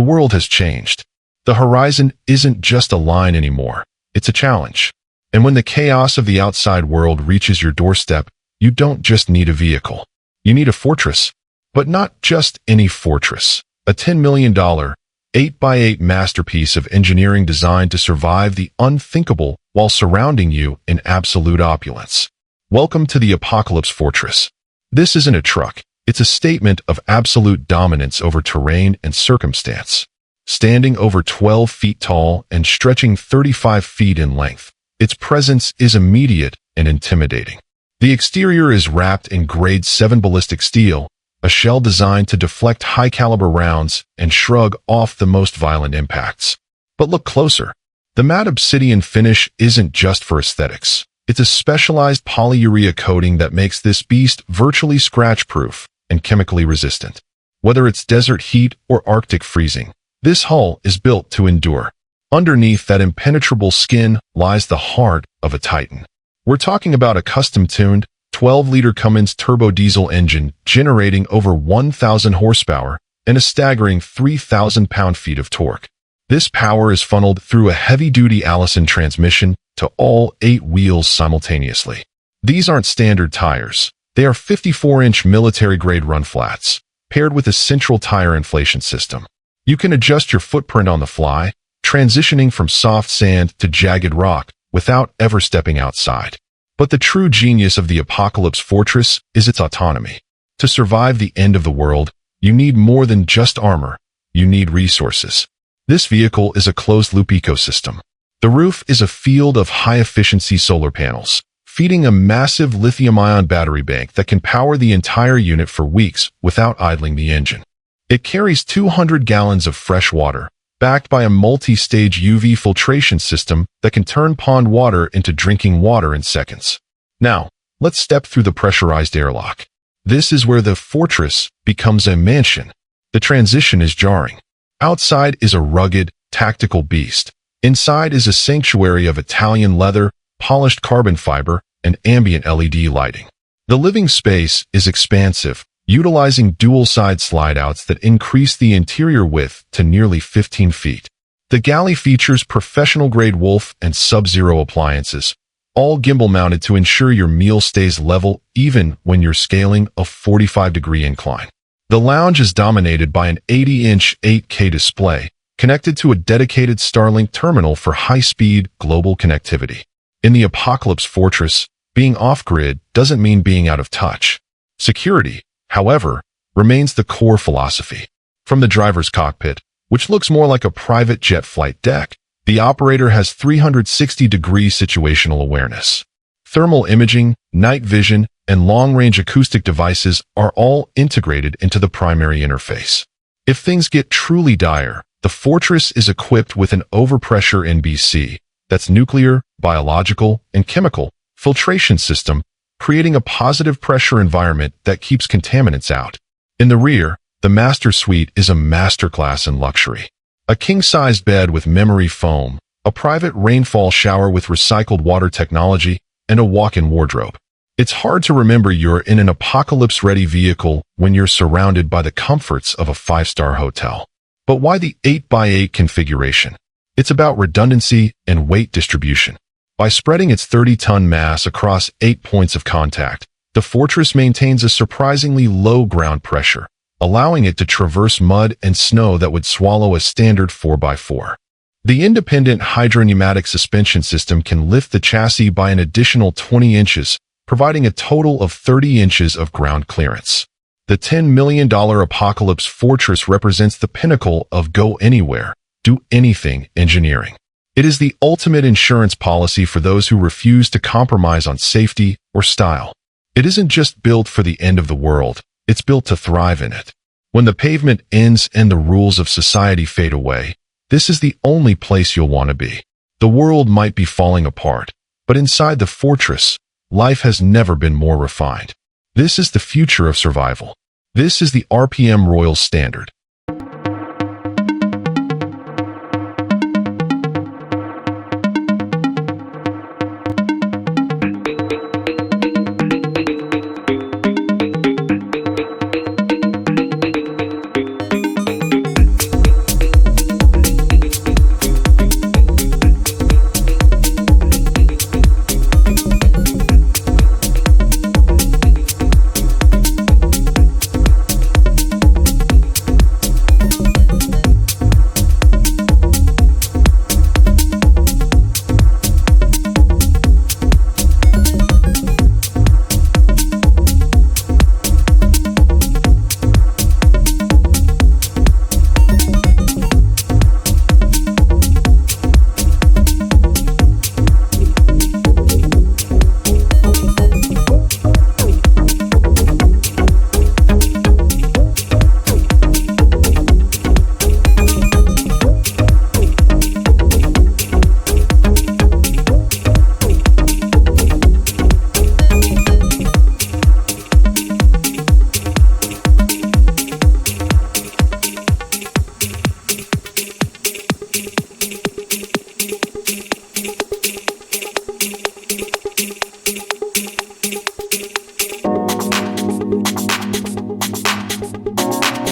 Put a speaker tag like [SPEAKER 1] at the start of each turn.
[SPEAKER 1] world has changed. The horizon isn't just a line anymore, it's a challenge. And when the chaos of the outside world reaches your doorstep, you don't just need a vehicle. You need a fortress. But not just any fortress. A $10 million, 8x8 masterpiece of engineering designed to survive the unthinkable while surrounding you in absolute opulence. Welcome to the Apocalypse Fortress. This isn't a truck. It's a statement of absolute dominance over terrain and circumstance. Standing over 12 feet tall and stretching 35 feet in length, its presence is immediate and intimidating. The exterior is wrapped in grade 7 ballistic steel, a shell designed to deflect high-caliber rounds and shrug off the most violent impacts. But look closer. The matte obsidian finish isn't just for aesthetics. It's a specialized polyurea coating that makes this beast virtually scratch-proof and chemically resistant. Whether it's desert heat or Arctic freezing, this hull is built to endure. Underneath that impenetrable skin lies the heart of a titan. We're talking about a custom-tuned, 12-liter Cummins turbo diesel engine generating over 1,000 horsepower and a staggering 3,000 pound-feet of torque. This power is funneled through a heavy-duty Allison transmission to all 8 wheels simultaneously. These aren't standard tires. They are 54-inch military-grade run flats, paired with a central tire inflation system. You can adjust your footprint on the fly, transitioning from soft sand to jagged rock without ever stepping outside. But the true genius of the Apocalypse Fortress is its autonomy. To survive the end of the world, you need more than just armor. You need resources. This vehicle is a closed-loop ecosystem. The roof is a field of high-efficiency solar panels, feeding a massive lithium-ion battery bank that can power the entire unit for weeks without idling the engine. It carries 200 gallons of fresh water, backed by a multi-stage UV filtration system that can turn pond water into drinking water in seconds. Now, let's step through the pressurized airlock. This is where the fortress becomes a mansion. The transition is jarring. Outside is a rugged, tactical beast. Inside is a sanctuary of Italian leather, polished carbon fiber, and ambient LED lighting. The living space is expansive, utilizing dual-side slide-outs that increase the interior width to nearly 15 feet. The galley features professional-grade Wolf and Sub-Zero appliances, all gimbal-mounted to ensure your meal stays level even when you're scaling a 45-degree incline. The lounge is dominated by an 80-inch 8K display, connected to a dedicated Starlink terminal for high-speed global connectivity. In the Apocalypse Fortress, being off-grid doesn't mean being out of touch. Security, however, remains the core philosophy. From the driver's cockpit, which looks more like a private jet flight deck, the operator has 360-degree situational awareness. Thermal imaging, night vision, and long-range acoustic devices are all integrated into the primary interface. If things get truly dire, the fortress is equipped with an overpressure NBC, that's nuclear, biological, and chemical, filtration system, creating a positive pressure environment that keeps contaminants out. In the rear, the master suite is a masterclass in luxury. A king-sized bed with memory foam, a private rainfall shower with recycled water technology, and a walk-in wardrobe. It's hard to remember you're in an apocalypse-ready vehicle when you're surrounded by the comforts of a 5-star hotel. But why the 8x8 configuration? It's about redundancy and weight distribution. By spreading its 30-ton mass across 8 points of contact, the fortress maintains a surprisingly low ground pressure, allowing it to traverse mud and snow that would swallow a standard 4x4. The independent hydropneumatic suspension system can lift the chassis by an additional 20 inches, providing a total of 30 inches of ground clearance. The $10 million Apocalypse Fortress represents the pinnacle of go anywhere, do anything engineering. It is the ultimate insurance policy for those who refuse to compromise on safety or style. It isn't just built for the end of the world, it's built to thrive in it. When the pavement ends and the rules of society fade away, this is the only place you'll want to be. The world might be falling apart, but inside the fortress, life has never been more refined. This is the future of survival. This is the RPM Royal Standard.